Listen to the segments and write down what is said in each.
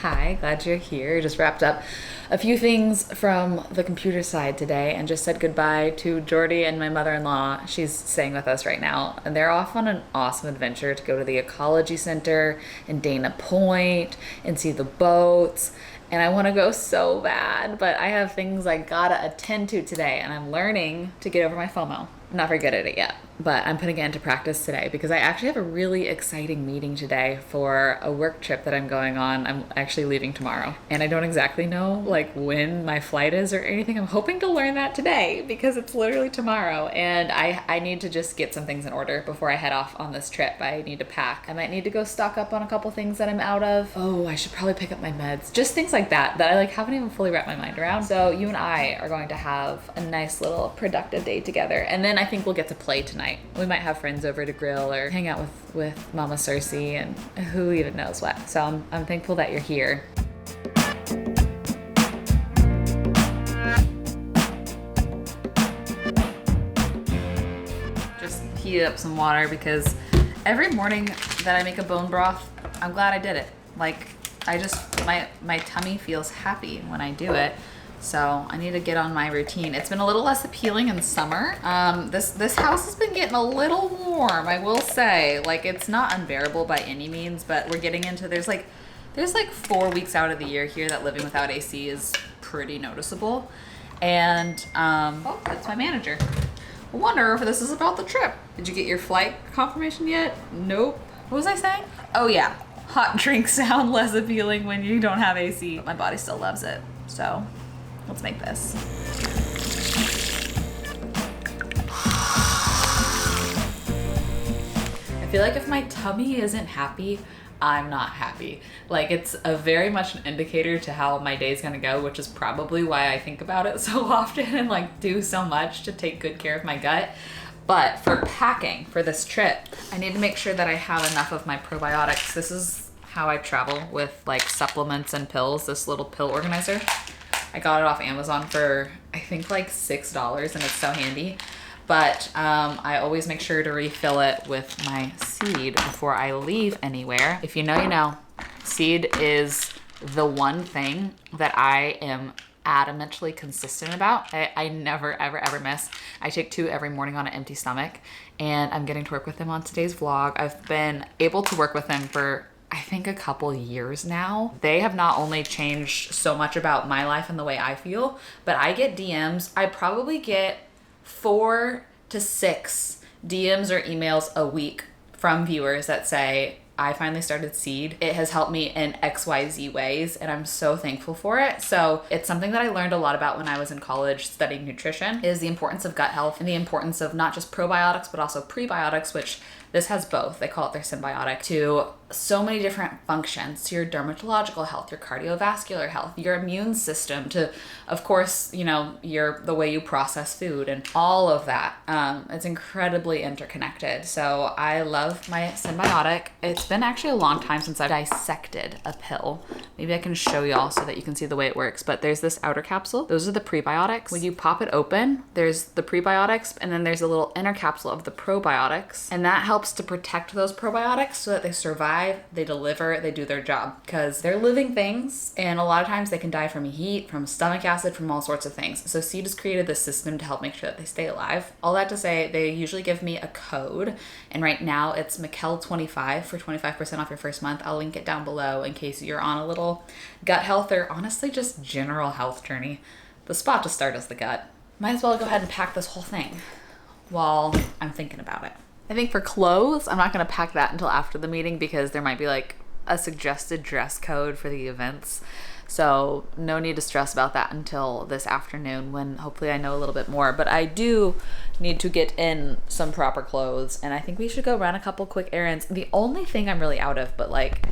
Hi, glad you're here. Just wrapped up a few things from the computer side today and just said goodbye to Jordy and my mother-in-law. She's staying with us right now, and they're off on an awesome adventure to go to the ecology center in Dana Point and see the boats. And I want to go so bad, but I have things I gotta attend to today, and I'm learning to get over my FOMO. I'm not very good at it yet, but I'm putting it into practice today because I actually have a really exciting meeting today for a work trip that I'm going on. I'm actually leaving tomorrow, and I don't exactly know like when my flight is or anything. I'm hoping to learn that today because it's literally tomorrow, and I need to just get some things in order before I head off on this trip. I need to pack. I might need to go stock up on a couple things that I'm out of. Oh, I should probably pick up my meds. Just things like that I like haven't even fully wrapped my mind around. So you and I are going to have a nice little productive day together, and then I think we'll get to play tonight. We might have friends over to grill or hang out with Mama Searcy and who even knows what. So I'm thankful that you're here. Just heated up some water because every morning that I make a bone broth, I'm glad I did it. Like my tummy feels happy when I do it. So I need to get on my routine. It's been a little less appealing in summer. This house has been getting a little warm, I will say. Like, it's not unbearable by any means, but we're getting into, there's like 4 weeks out of the year here that living without AC is pretty noticeable. And, oh, that's my manager. I wonder if this is about the trip. Did you get your flight confirmation yet? Nope. What was I saying? Oh yeah, hot drinks sound less appealing when you don't have AC. My body still loves it, so let's make this. I feel like if my tummy isn't happy, I'm not happy. Like, it's a very much an indicator to how my day's gonna go, which is probably why I think about it so often and like do so much to take good care of my gut. But for packing for this trip, I need to make sure that I have enough of my probiotics. This is how I travel with like supplements and pills, this little pill organizer. I got it off Amazon for, I think, like $6, and it's so handy. But I always make sure to refill it with my seed before I leave anywhere. If you know, you know. Seed is the one thing that I am adamantly consistent about. I never, ever, ever miss. I take 2 every morning on an empty stomach, and I'm getting to work with them on today's vlog. I've been able to work with them for I think a couple years now. They have not only changed so much about my life and the way I feel, but I get DMs. I probably get 4 to 6 DMs or emails a week from viewers that say, I finally started Seed. It has helped me in XYZ ways, and I'm so thankful for it. So it's something that I learned a lot about when I was in college studying nutrition, is the importance of gut health and the importance of not just probiotics, but also prebiotics, which this has both. They call it their symbiotic, to so many different functions, to your dermatological health, your cardiovascular health, your immune system, to, of course, you know, the way you process food and all of that. It's incredibly interconnected. So I love my symbiotic. It's been actually a long time since I've dissected a pill. Maybe I can show y'all so that you can see the way it works. But there's this outer capsule. Those are the prebiotics. When you pop it open, there's the prebiotics, and then there's a little inner capsule of the probiotics. And that helps to protect those probiotics so that they survive, they deliver, they do their job, because they're living things, and a lot of times they can die from heat, from stomach acid, from all sorts of things. So Seed has created this system to help make sure that they stay alive. All that to say, they usually give me a code, and right now it's Michel25 for 25% off your first month. I'll link it down below in case you're on a little gut health or honestly just general health journey. The spot to start is the gut. Might as well go ahead and pack this whole thing while I'm thinking about it. I think for clothes, I'm not going to pack that until after the meeting because there might be like a suggested dress code for the events. So no need to stress about that until this afternoon when hopefully I know a little bit more. But I do need to get in some proper clothes, and I think we should go run a couple quick errands. The only thing I'm really out of, but like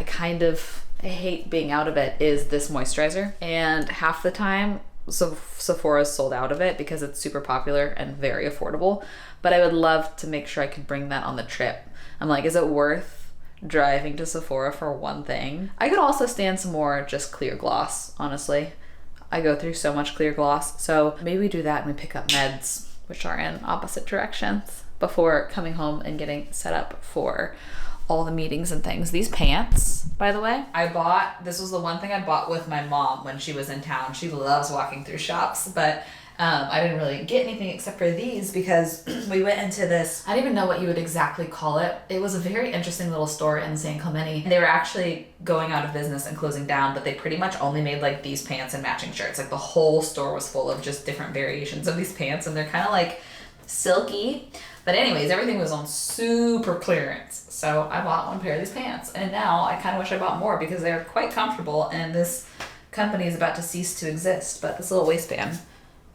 I hate being out of it, is this moisturizer. And half the time, so Sephora's sold out of it because it's super popular and very affordable. But I would love to make sure I could bring that on the trip. I'm like, is it worth driving to Sephora for one thing? I could also stand some more just clear gloss, honestly. I go through so much clear gloss. So maybe we do that and we pick up meds, which are in opposite directions, before coming home and getting set up for all the meetings and things. These pants, by the way, this was the one thing I bought with my mom when she was in town. She loves walking through shops, but I didn't really get anything except for these because we went into this, I don't even know what you would exactly call it. It was a very interesting little store in San Clemente. They were actually going out of business and closing down, but they pretty much only made like these pants and matching shirts. Like the whole store was full of just different variations of these pants, and they're kind of like silky. But anyways, everything was on super clearance. So I bought one pair of these pants, and now I kind of wish I bought more because they're quite comfortable, and this company is about to cease to exist, but this little waistband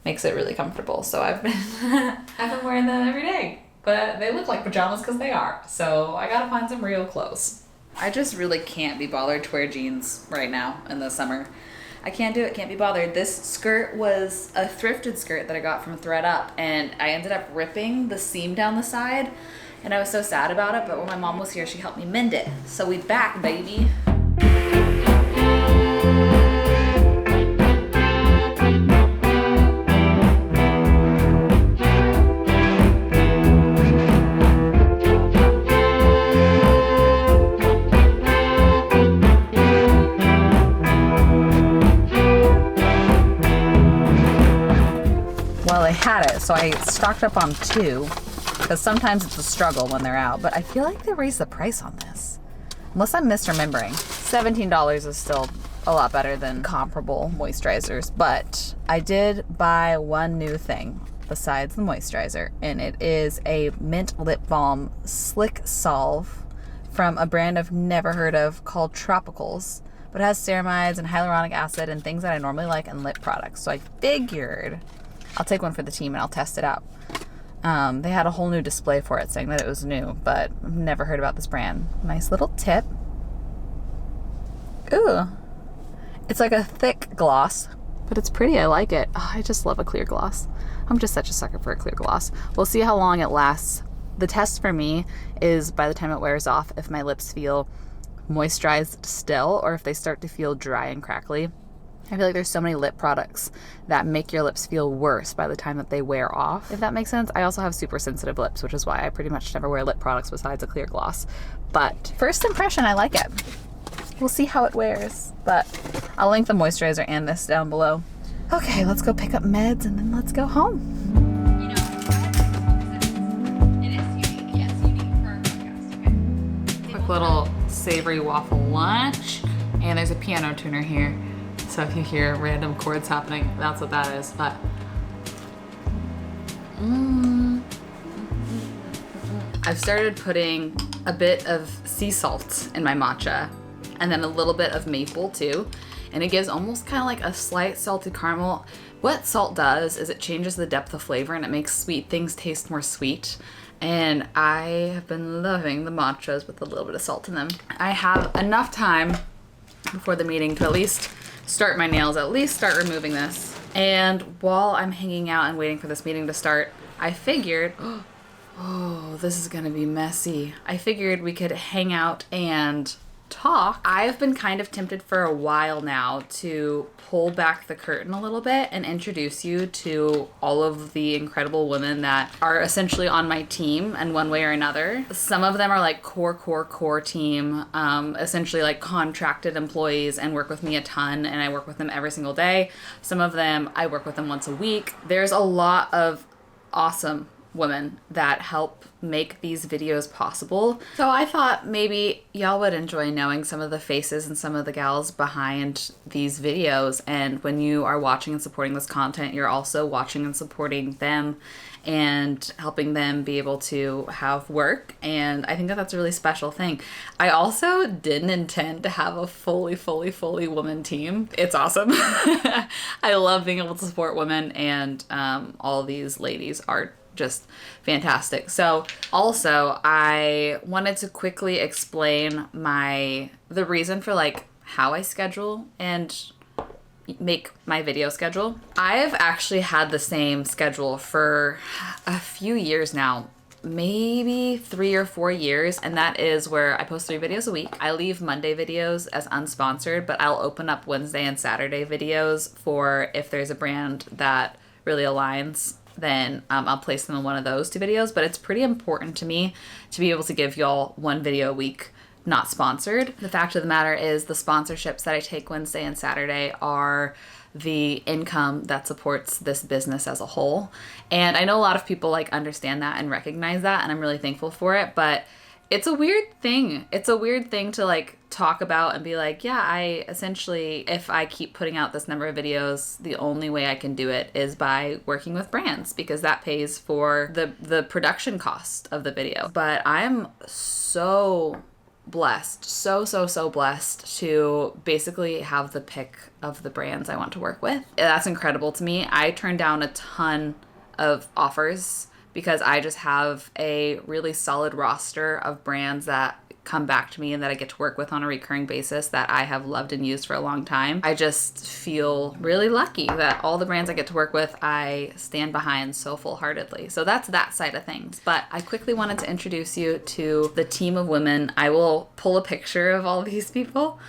makes it really comfortable. So I've been wearing them every day, but they look like pajamas because they are. So I gotta find some real clothes. I just really can't be bothered to wear jeans right now in the summer. I can't do it, can't be bothered. This skirt was a thrifted skirt that I got from thredUP, and I ended up ripping the seam down the side, and I was so sad about it, but when my mom was here, she helped me mend it. So we back, baby. Had it, so I stocked up on 2 because sometimes it's a struggle when they're out, but I feel like they raised the price on this, unless I'm misremembering. $17 is still a lot better than comparable moisturizers, but I did buy one new thing besides the moisturizer, and it is a mint lip balm slick salve from a brand I've never heard of called Tropicals, but it has ceramides and hyaluronic acid and things that I normally like in lip products. So I figured I'll take one for the team and I'll test it out. They had a whole new display for it saying that it was new, but I've never heard about this brand. Nice little tip. Ooh. It's like a thick gloss, but it's pretty. I like it. Oh, I just love a clear gloss. I'm just such a sucker for a clear gloss. We'll see how long it lasts. The test for me is by the time it wears off, if my lips feel moisturized still or if they start to feel dry and crackly. I feel like there's so many lip products that make your lips feel worse by the time that they wear off, if that makes sense. I also have super sensitive lips, which is why I pretty much never wear lip products besides a clear gloss. But first impression, I like it. We'll see how it wears, but I'll link the moisturizer and this down below. Okay, let's go pick up meds and then let's go home. You know, it is unique. Yes, unique for our podcast. Okay. Quick little savory waffle lunch, and there's a piano tuner here. So if you hear random chords happening, that's what that is. But I've started putting a bit of sea salt in my matcha, and then a little bit of maple too, and it gives almost kind of like a slight salted caramel. What salt does is it changes the depth of flavor and it makes sweet things taste more sweet. And I have been loving the matchas with a little bit of salt in them. I have enough time before the meeting to at least start my nails, at least start removing this. And while I'm hanging out and waiting for this meeting to start, I figured, oh, this is gonna be messy. I figured we could hang out and talk. I've been kind of tempted for a while now to pull back the curtain a little bit and introduce you to all of the incredible women that are essentially on my team in one way or another. Some of them are like core team, essentially like contracted employees and work with me a ton, and I work with them every single day. Some of them, I work with them once a week. There's a lot of awesome women that help make these videos possible. So I thought maybe y'all would enjoy knowing some of the faces and some of the gals behind these videos. And when you are watching and supporting this content, you're also watching and supporting them and helping them be able to have work. And I think that that's a really special thing. I also didn't intend to have a fully woman team. It's awesome. I love being able to support women, and all these ladies are just fantastic. So also I wanted to quickly explain the reason for like how I schedule and make my video schedule. I've actually had the same schedule for a few years now, maybe 3 or 4 years, and that is where I post 3 videos a week. I leave Monday videos as unsponsored, but I'll open up Wednesday and Saturday videos for if there's a brand that really aligns, then I'll place them in one of those 2 videos. But it's pretty important to me to be able to give y'all 1 video a week not sponsored. The fact of the matter is the sponsorships that I take Wednesday and Saturday are the income that supports this business as a whole. And I know a lot of people like understand that and recognize that, and I'm really thankful for it, but it's a weird thing. It's a weird thing to like talk about and be like, yeah, I essentially, if I keep putting out this number of videos, the only way I can do it is by working with brands, because that pays for the production cost of the video. But I'm so blessed, so blessed to basically have the pick of the brands I want to work with. That's incredible to me. I turned down a ton of offers because I just have a really solid roster of brands that come back to me and that I get to work with on a recurring basis that I have loved and used for a long time. I just feel really lucky that all the brands I get to work with, I stand behind so full-heartedly. So that's that side of things. But I quickly wanted to introduce you to the team of women. I will pull a picture of all these people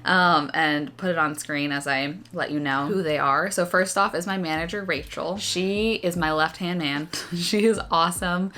and put it on screen as I let you know who they are. So first off is my manager, Rachel. She is my left-hand man. She is awesome.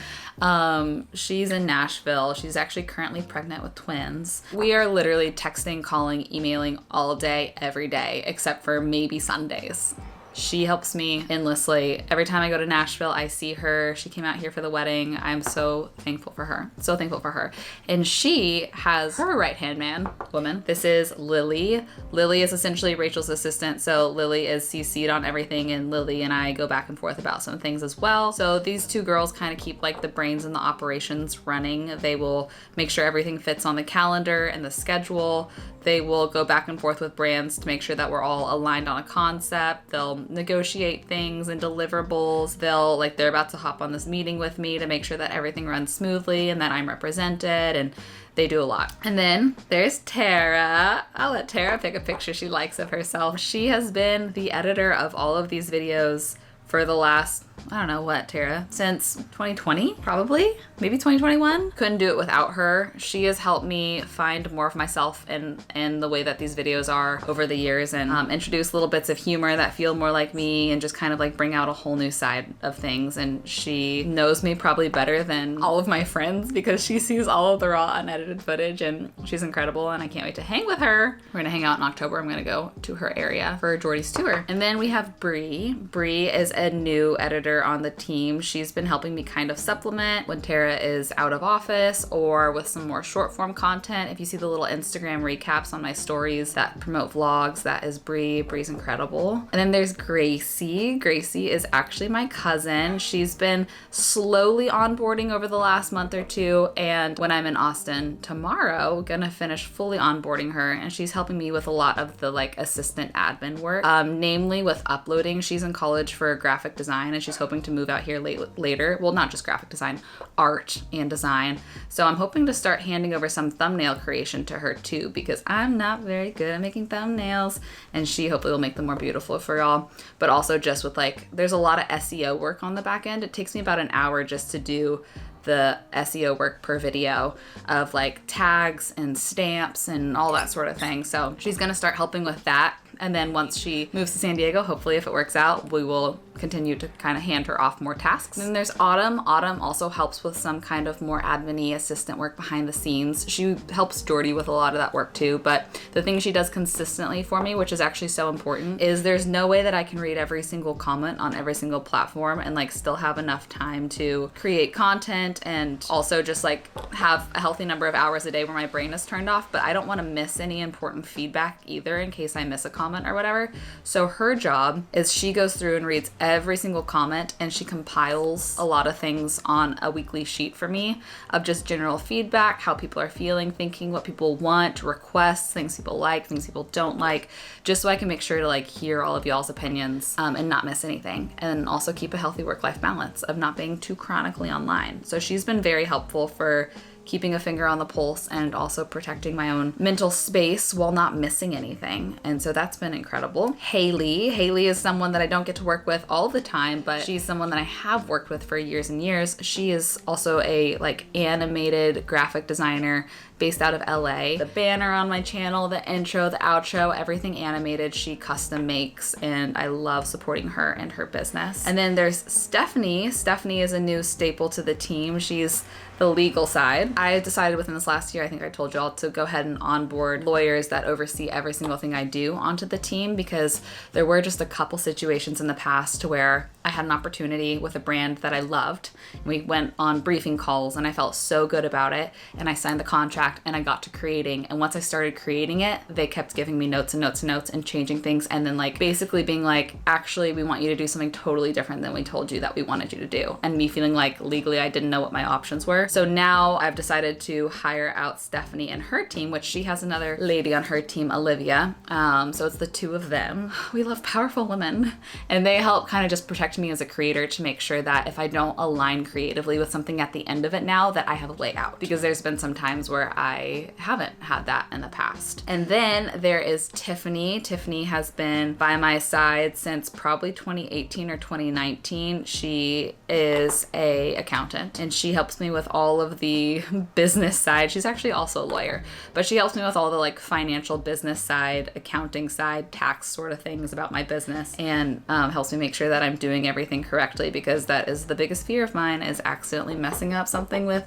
She's in Nashville. She's actually currently pregnant with twins. We are literally texting, calling, emailing all day, every day, except for maybe Sundays. She helps me endlessly. Every time I go to Nashville, I see her. She came out here for the wedding. I'm so thankful for her. So thankful for her. And she has her right-hand woman. This is Lily. Lily is essentially Rachel's assistant. So Lily is CC'd on everything, and Lily and I go back and forth about some things as well. So these 2 girls kind of keep like the brains and the operations running. They will make sure everything fits on the calendar and the schedule. They will go back and forth with brands to make sure that we're all aligned on a concept. They'll negotiate things and deliverables. They're about to hop on this meeting with me to make sure that everything runs smoothly and that I'm represented, and they do a lot. And then there's Tara. I'll let Tara pick a picture she likes of herself. She has been the editor of all of these videos for the last, I don't know what, Tara, since 2020, probably, maybe 2021. Couldn't do it without her. She has helped me find more of myself in the way that these videos are over the years, and introduce little bits of humor that feel more like me, and just kind of like bring out a whole new side of things. And she knows me probably better than all of my friends because she sees all of the raw unedited footage, and she's incredible, and I can't wait to hang with her. We're gonna hang out in October. I'm gonna go to her area for Jordy's tour. And then we have Bree. Bree is a new editor on the team. She's been helping me kind of supplement when Tara is out of office, or with some more short form content. If you see the little Instagram recaps on my stories that promote vlogs, that is Bree. Bree's incredible. And then there's Gracie. Gracie is actually my cousin. She's been slowly onboarding over the last month or 2, and when I'm in Austin tomorrow, gonna finish fully onboarding her, and she's helping me with a lot of the like assistant admin work, namely with uploading. She's in college for graphic design, and she's hoping to move out here later. Well, not just graphic design, art and design. So I'm hoping to start handing over some thumbnail creation to her too, because I'm not very good at making thumbnails, and she hopefully will make them more beautiful for y'all. But also just with like, there's a lot of SEO work on the back end. It takes me about an hour just to do the SEO work per video of like tags and stamps and all that sort of thing. So she's gonna start helping with that And then once she moves to San Diego, hopefully if it works out, we will continue to kind of hand her off more tasks. And then there's Autumn. Autumn also helps with some kind of more admin-y assistant work behind the scenes. She helps Jordy with a lot of that work too, but the thing she does consistently for me, which is actually so important, is there's no way that I can read every single comment on every single platform and like still have enough time to create content and also just like have a healthy number of hours a day where my brain is turned off, but I don't want to miss any important feedback either in case I miss a comment or whatever. So her job is she goes through and reads every single comment, and she compiles a lot of things on a weekly sheet for me of just general feedback, how people are feeling, thinking, what people want, requests, things people like, things people don't like, just so I can make sure to like hear all of y'all's opinions and not miss anything, and also keep a healthy work-life balance of not being too chronically online. So she's been very helpful for keeping a finger on the pulse and also protecting my own mental space while not missing anything. And so that's been incredible. Haley is someone that I don't get to work with all the time, but she's someone that I have worked with for years and years. She is also a like animated graphic designer based out of LA. The banner on my channel, the intro, the outro, everything animated, she custom makes, and I love supporting her and her business. And then there's Stephanie. Stephanie is a new staple to the team. She's the legal side. I decided within this last year, I think I told y'all, to go ahead and onboard lawyers that oversee every single thing I do onto the team, because there were just a couple situations in the past where I had an opportunity with a brand that I loved. We went on briefing calls and I felt so good about it, and I signed the contract and I got to creating. And once I started creating it, they kept giving me notes and notes and notes and changing things, and then like basically being like, actually, we want you to do something totally different than we told you that we wanted you to do. And me feeling like legally I didn't know what my options were. So now I've decided to hire out Stephanie and her team, which she has another lady on her team, Olivia. So it's the two of them. We love powerful women, and they help kind of just protect me as a creator to make sure that if I don't align creatively with something at the end of it now, that I have a way out, because there's been some times where I haven't had that in the past. And then there is Tiffany. Tiffany has been by my side since probably 2018 or 2019. She is a accountant, and she helps me with all of the business side. She's actually also a lawyer, but she helps me with all the like financial business side, accounting side, tax sort of things about my business, and helps me make sure that I'm doing everything correctly, because that is the biggest fear of mine, is accidentally messing up something with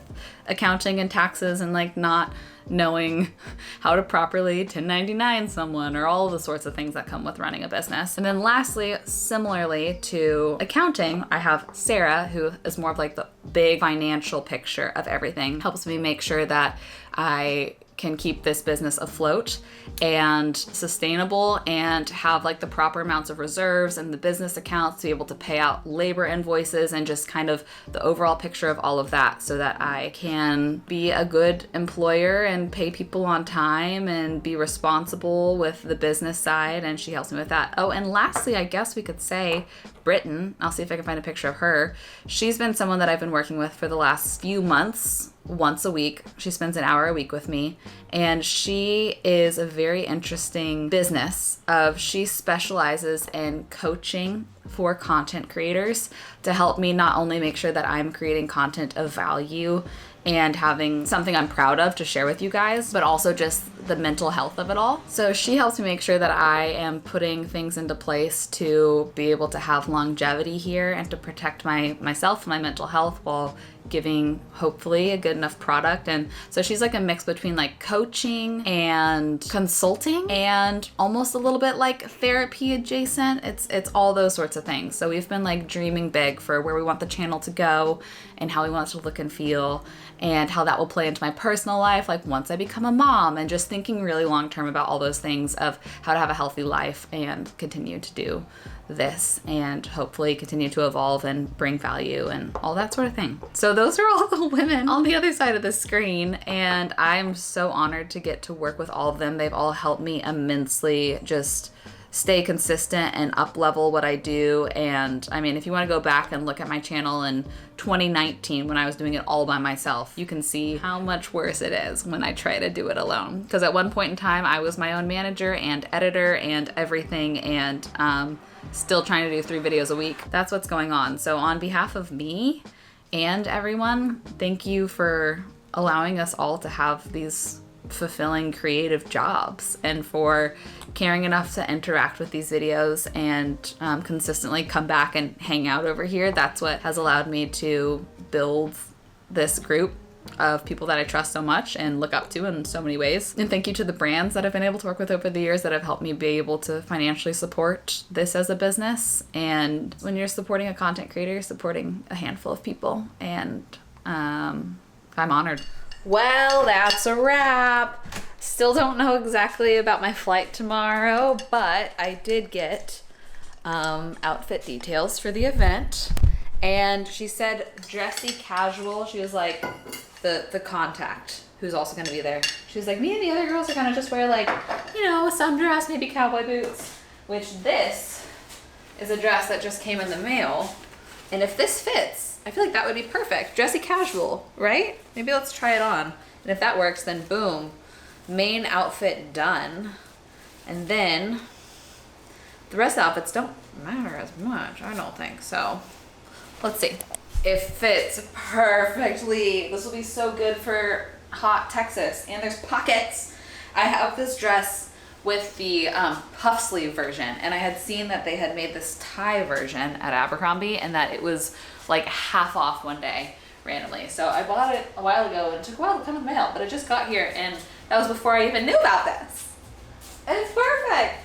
accounting and taxes and like not knowing how to properly 1099 someone, or all the sorts of things that come with running a business. And then lastly, similarly to accounting, I have Sarah, who is more of like the big financial picture of everything, helps me make sure that I can keep this business afloat and sustainable, and have like the proper amounts of reserves and the business accounts to be able to pay out labor invoices, and just kind of the overall picture of all of that, so that I can be a good employer and pay people on time and be responsible with the business side. And she helps me with that. Oh, and lastly, I guess we could say Britton. I'll see if I can find a picture of her. She's been someone that I've been working with for the last few months, once a week. She spends an hour a week with me, and she is a very interesting business of, she specializes in coaching for content creators to help me not only make sure that I'm creating content of value and having something I'm proud of to share with you guys, but also just the mental health of it all. So she helps me make sure that I am putting things into place to be able to have longevity here and to protect myself and my mental health while giving hopefully a good enough product. And so she's like a mix between like coaching and consulting and almost a little bit like therapy adjacent. It's all those sorts of things. So we've been like dreaming big for where we want the channel to go and how we want it to look and feel, and how that will play into my personal life, like once I become a mom, and just thinking really long term about all those things of how to have a healthy life and continue to do this and hopefully continue to evolve and bring value and all that sort of thing. So those are all the women on the other side of the screen, and I'm so honored to get to work with all of them. They've all helped me immensely just stay consistent and up level what I do. And I mean, if you want to go back and look at my channel in 2019 when I was doing it all by myself, you can see how much worse it is when I try to do it alone. Because at one point in time, I was my own manager and editor and everything, and still trying to do 3 videos a week. That's what's going on. So on behalf of me and everyone, thank you for allowing us all to have these fulfilling creative jobs and for caring enough to interact with these videos and consistently come back and hang out over here. That's what has allowed me to build this group of people that I trust so much and look up to in so many ways. And thank you to the brands that I've been able to work with over the years that have helped me be able to financially support this as a business. And when you're supporting a content creator, you're supporting a handful of people, and I'm honored. Well, that's a wrap. Still don't know exactly about my flight tomorrow, but I did get outfit details for the event. And she said dressy casual. She was like, the contact who's also going to be there. She was like, me and the other girls are going to just wear like, you know, a sundress, maybe cowboy boots. Which this is a dress that just came in the mail. And if this fits, I feel like that would be perfect. Dressy casual, right? Maybe let's try it on. And if that works, then boom, main outfit done. And then the rest of the outfits don't matter as much, I don't think. So let's see. It fits perfectly. This will be so good for hot Texas. And there's pockets. I have this dress with the puff sleeve version, and I had seen that they had made this tie version at Abercrombie and that it was like half off one day randomly. So I bought it a while ago and it took a while to come in the mail, but it just got here, and that was before I even knew about this. And it's perfect.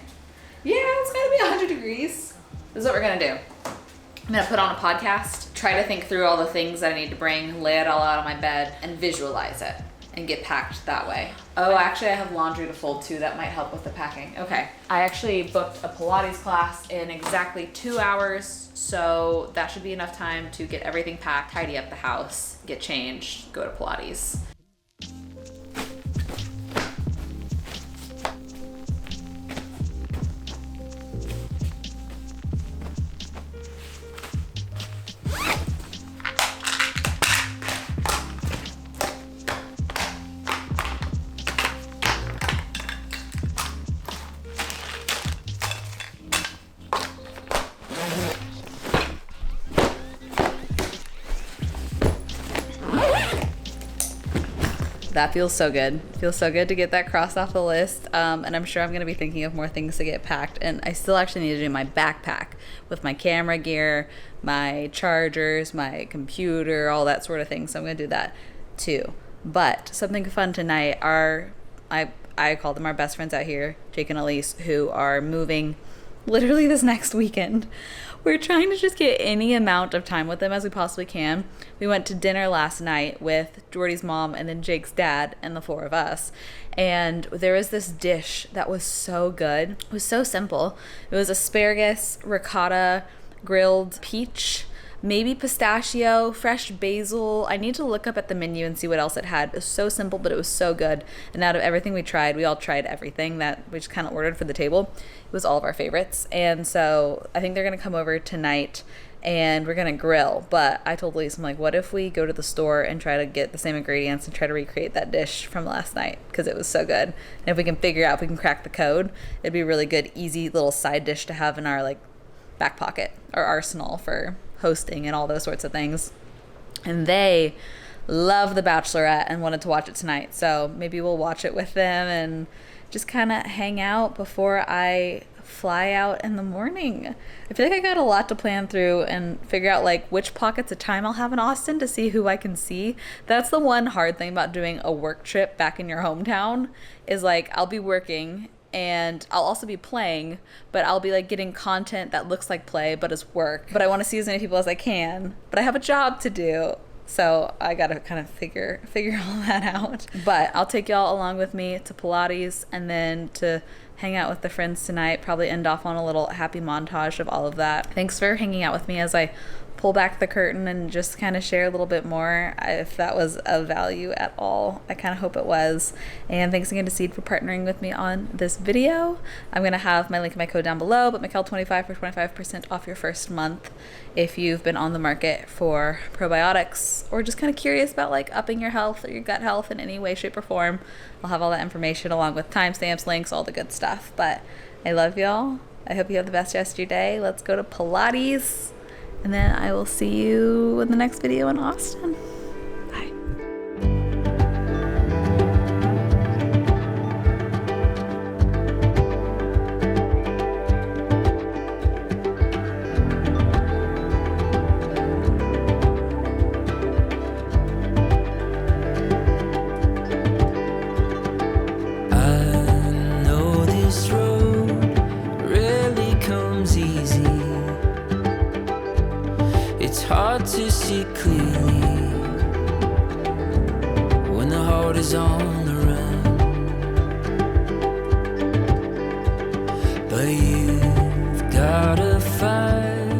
Yeah, it's gonna be 100 degrees. This is what we're gonna do. I'm gonna put on a podcast, try to think through all the things that I need to bring, lay it all out on my bed, and visualize it and get packed that way. Oh, actually I have laundry to fold too. That might help with the packing. Okay. I actually booked a Pilates class in exactly 2 hours, so that should be enough time to get everything packed, tidy up the house, get changed, go to Pilates. That feels so good. Feels so good to get that crossed off the list. And I'm sure I'm going to be thinking of more things to get packed. And I still actually need to do my backpack with my camera gear, my chargers, my computer, all that sort of thing. So I'm going to do that too. But something fun tonight are, I call them our best friends out here, Jake and Elise, who are moving literally this next weekend. We're trying to just get any amount of time with them as we possibly can. We went to dinner last night with Jordy's mom and then Jake's dad and the four of us. And there was this dish that was so good. It was so simple. It was asparagus, ricotta, grilled peach, maybe pistachio, fresh basil. I need to look up at the menu and see what else it had. It was so simple, but it was so good. And out of everything we tried, we all tried everything that we just kind of ordered for the table. It was all of our favorites. And so I think they're going to come over tonight and we're going to grill. But I told Lisa, I'm like, what if we go to the store and try to get the same ingredients and try to recreate that dish from last night? Because it was so good. And if we can figure out, if we can crack the code, it'd be a really good, easy little side dish to have in our like back pocket or arsenal for hosting and all those sorts of things. And they love The Bachelorette and wanted to watch it tonight, so maybe we'll watch it with them and just kind of hang out before I fly out in the morning. I feel like I got a lot to plan through and figure out like which pockets of time I'll have in Austin to see who I can see. That's the one hard thing about doing a work trip back in your hometown, is like I'll be working and I'll also be playing, but I'll be like getting content that looks like play but is work. But I want to see as many people as I can, but I have a job to do. So I gotta kind of figure all that out. But I'll take y'all along with me to Pilates and then to hang out with the friends tonight, probably end off on a little happy montage of all of that. Thanks for hanging out with me as I pull back the curtain and just kind of share a little bit more. If that was of value at all, I kind of hope it was. And thanks again to Seed for partnering with me on this video. I'm going to have my link in my code down below, but Michel25 for 25% off your first month if you've been on the market for probiotics or just kind of curious about like upping your health or your gut health in any way, shape, or form. I'll have all that information along with timestamps, links, all the good stuff. But I love y'all. I hope you have the best rest of your day. Let's go to Pilates. And then I will see you in the next video in Austin. Bye. It's hard to see clearly when the heart is on the run. But you've got a fire